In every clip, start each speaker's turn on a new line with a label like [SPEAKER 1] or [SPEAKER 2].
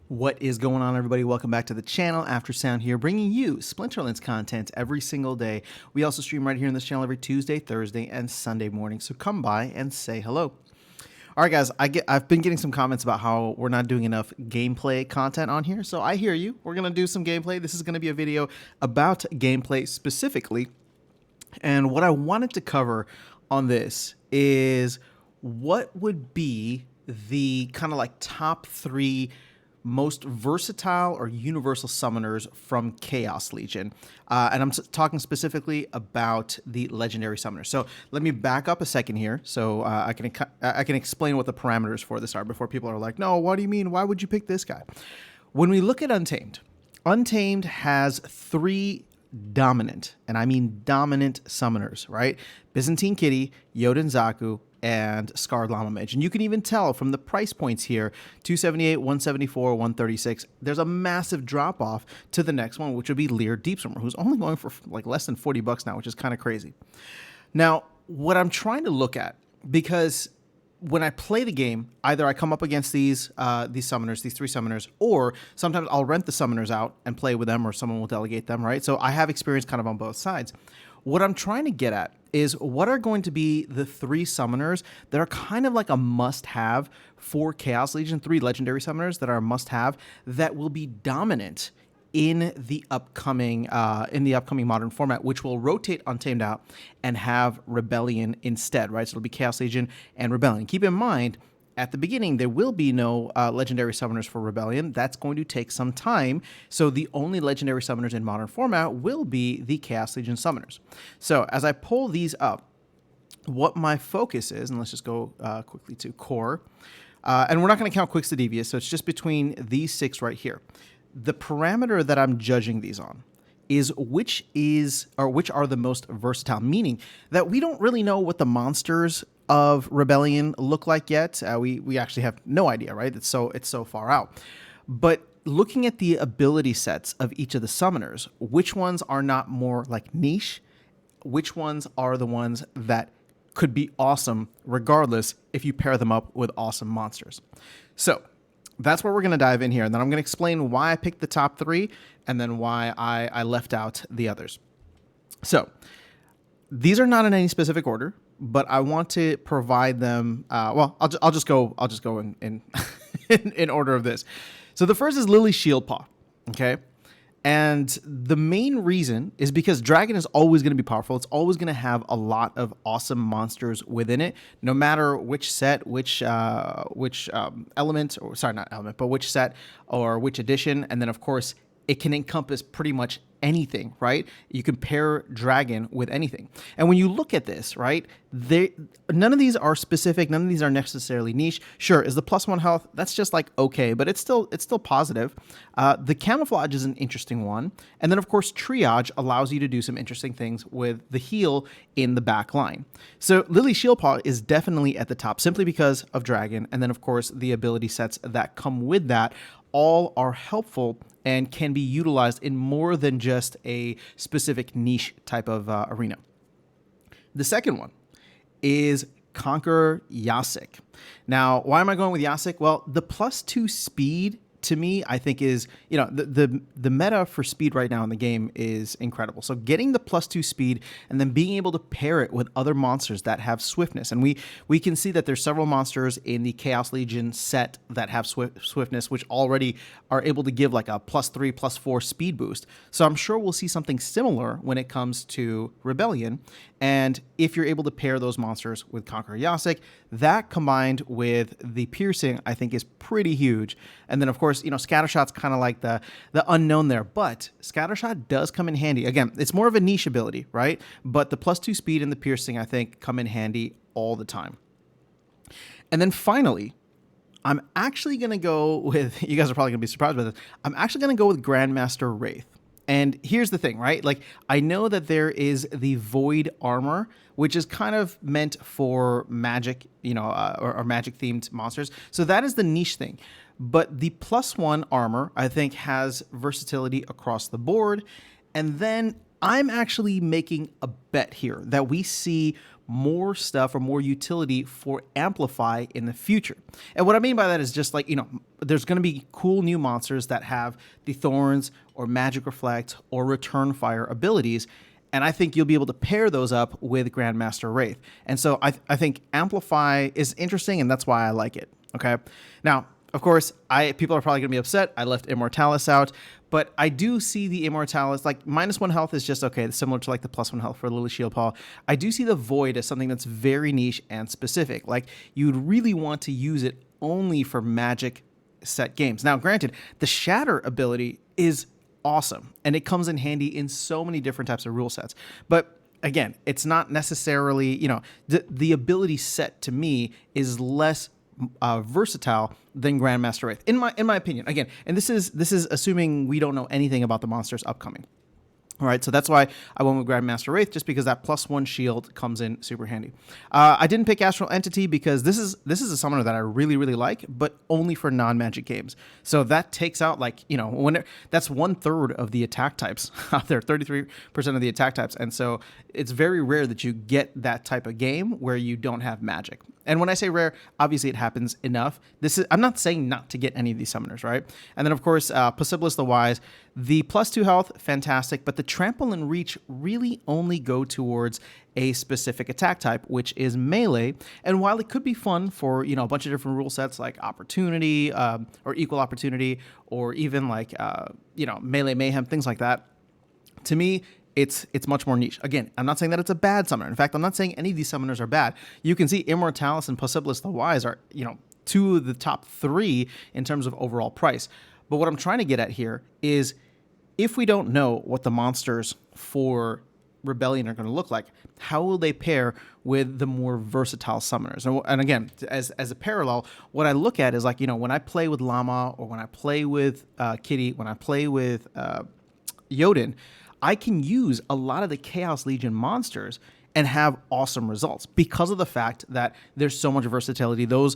[SPEAKER 1] What is going on, everybody? Welcome back to the channel. After Sound here, bringing you Splinterlands content every single day. We also stream right here on this channel every Tuesday, Thursday, and Sunday morning, so come by and say hello. All right, guys, I've been getting some comments about how we're not doing enough gameplay content on here, so I hear you. We're going to do some gameplay. This is going to be a video about gameplay specifically, and what I wanted to cover on this is what would be the kind of like top 3 most versatile or universal summoners from Chaos Legion. And I'm talking specifically about the legendary summoners. So let me back up a second here so I can explain what the parameters for this are before people are like, no, what do you mean? Why would you pick this guy? When we look at Untamed, Untamed has 3 dominant, and I mean dominant summoners, right? Byzantine Kitty, Jotun Zaku, and Scarred Llama Mage. And you can even tell from the price points here, 278, 174, 136, there's a massive drop off to the next one, which would be Lier Deepswimmer, who's only going for like less than 40 bucks now, which is kind of crazy. Now, what I'm trying to look at, because when I play the game, either I come up against these summoners, these 3 summoners, or sometimes I'll rent the summoners out and play with them, or someone will delegate them, right? So I have experience kind of on both sides. What I'm trying to get at is what are going to be the 3 summoners that are kind of like a must-have for Chaos Legion, 3 legendary summoners that are a must-have that will be dominant in the upcoming modern format, which will rotate Untamed out and have Rebellion instead, right? So it'll be Chaos Legion and Rebellion. Keep in mind, at the beginning, there will be no legendary summoners for Rebellion. That's going to take some time. So the only legendary summoners in modern format will be the Chaos Legion summoners. So as I pull these up, what my focus is, and let's just go quickly to core, and we're not going to count Quicks to Devious, so it's just between these 6 right here. The parameter that I'm judging these on is which are the most versatile, meaning that we don't really know what the monsters of Rebellion look like yet. We actually have no idea, right? It's so far out. But looking at the ability sets of each of the summoners, which ones are not more like niche, which ones are the ones that could be awesome regardless if you pair them up with awesome monsters. So that's where we're going to dive in here, and then I'm going to explain why I picked the top 3 and then why I left out the others. So these are not in any specific order, but I want to provide them. Well, I'll just go in in order of this. So the first is Lily Shieldpaw. Okay. And the main reason is because Dragon is always going to be powerful. It's always going to have a lot of awesome monsters within it, no matter which set, which element, or sorry, not element, but which set or which edition. And then, of course, it can encompass pretty much anything, right? You can pair Dragon with anything. And when you look at this, right, none of these are specific. None of these are necessarily niche. Sure, is the +1 health? That's just like okay, but it's still positive. The camouflage is an interesting one. And then, of course, triage allows you to do some interesting things with the heal in the back line. So Lily Shieldpaw is definitely at the top simply because of Dragon. And then, of course, the ability sets that come with that all are helpful and can be utilized in more than just a specific niche type of arena. The second one is Conqueror Yasik. Now, why am I going with Yasik? Well, the +2 speed to me, I think is, the meta for speed right now in the game is incredible. So getting the +2 speed and then being able to pair it with other monsters that have swiftness. And we can see that there's several monsters in the Chaos Legion set that have swiftness, which already are able to give like a +3, +4 speed boost. So I'm sure we'll see something similar when it comes to Rebellion. And if you're able to pair those monsters with Conqueror Yasik, that combined with the piercing, I think is pretty huge. And then, of course, Scattershot's kind of like the unknown there, but Scattershot does come in handy. Again, it's more of a niche ability, right? But the +2 speed and the piercing, I think, come in handy all the time. And then finally, I'm actually going to go with, you guys are probably going to be surprised by this, I'm actually going to go with Grandmaster Wraith. And here's the thing, right? Like, I know that there is the Void Armor, which is kind of meant for magic, or magic-themed monsters. So that is the niche thing. But the +1 armor, I think, has versatility across the board. And then I'm actually making a bet here that we see more stuff or more utility for Amplify in the future. And what I mean by that is just like, there's going to be cool new monsters that have the Thorns or Magic Reflect or Return Fire abilities. And I think you'll be able to pair those up with Grandmaster Wraith. And so I think Amplify is interesting, and that's why I like it. Okay. Now, of course, people are probably going to be upset. I left Immortalis out, but I do see the Immortalis, like -1 health is just okay. It's similar to like the +1 health for Lily Shieldpaw. I do see the Void as something that's very niche and specific. Like you'd really want to use it only for Magic set games. Now, granted, the Shatter ability is awesome, and it comes in handy in so many different types of rule sets. But again, it's not necessarily, the ability set to me is less versatile than Grandmaster Wraith, in my opinion. Again, and this is assuming we don't know anything about the monsters upcoming. All right, so that's why I went with Grandmaster Wraith, just because that +1 shield comes in super handy. I didn't pick Astral Entity because this is a summoner that I really, really like, but only for non-Magic games. So that takes out that's 1/3 of the attack types out there, 33% of the attack types, and so it's very rare that you get that type of game where you don't have Magic. And when I say rare, obviously it happens enough. I'm not saying not to get any of these summoners, right? And then of course, Possibilis the Wise, the +2 health, fantastic, but the trample and reach really only go towards a specific attack type, which is melee. And while it could be fun for a bunch of different rule sets like Opportunity or Equal Opportunity, or even like Melee Mayhem, things like that, to me, it's much more niche. Again, I'm not saying that it's a bad summoner. In fact, I'm not saying any of these summoners are bad. You can see Immortalis and Possibilis the Wise are, two of the top 3 in terms of overall price. But what I'm trying to get at here is, if we don't know what the monsters for Rebellion are going to look like, how will they pair with the more versatile summoners? And again, as a parallel, what I look at is like, when I play with Llama, or when I play with Kitty, when I play with Jotun, I can use a lot of the Chaos Legion monsters and have awesome results because of the fact that there's so much versatility. Those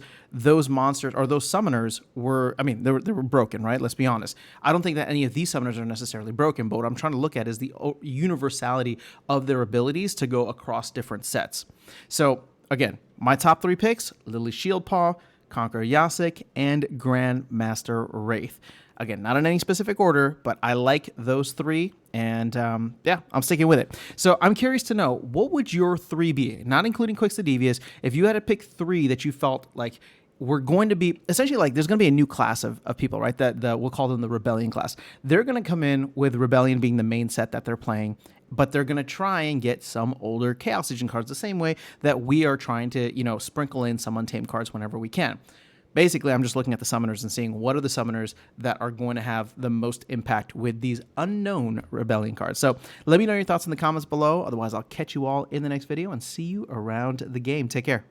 [SPEAKER 1] monsters, or those summoners, they were broken, right? Let's be honest. I don't think that any of these summoners are necessarily broken, but what I'm trying to look at is the universality of their abilities to go across different sets. So again, my top 3 picks: Lily Shieldpaw, Conqueror Yasik, and Grandmaster Wraith. Again, not in any specific order, but I like those 3, and I'm sticking with it. So I'm curious to know, what would your 3 be? Not including Quix the Devious. If you had to pick 3 that you felt like were going to be, essentially, like there's going to be a new class of people, right? That we'll call them the Rebellion class. They're going to come in with Rebellion being the main set that they're playing, but they're going to try and get some older Chaos Legion cards the same way that we are trying to, sprinkle in some Untamed cards whenever we can. Basically, I'm just looking at the summoners and seeing what are the summoners that are going to have the most impact with these unknown Rebellion cards. So let me know your thoughts in the comments below. Otherwise, I'll catch you all in the next video and see you around the game. Take care.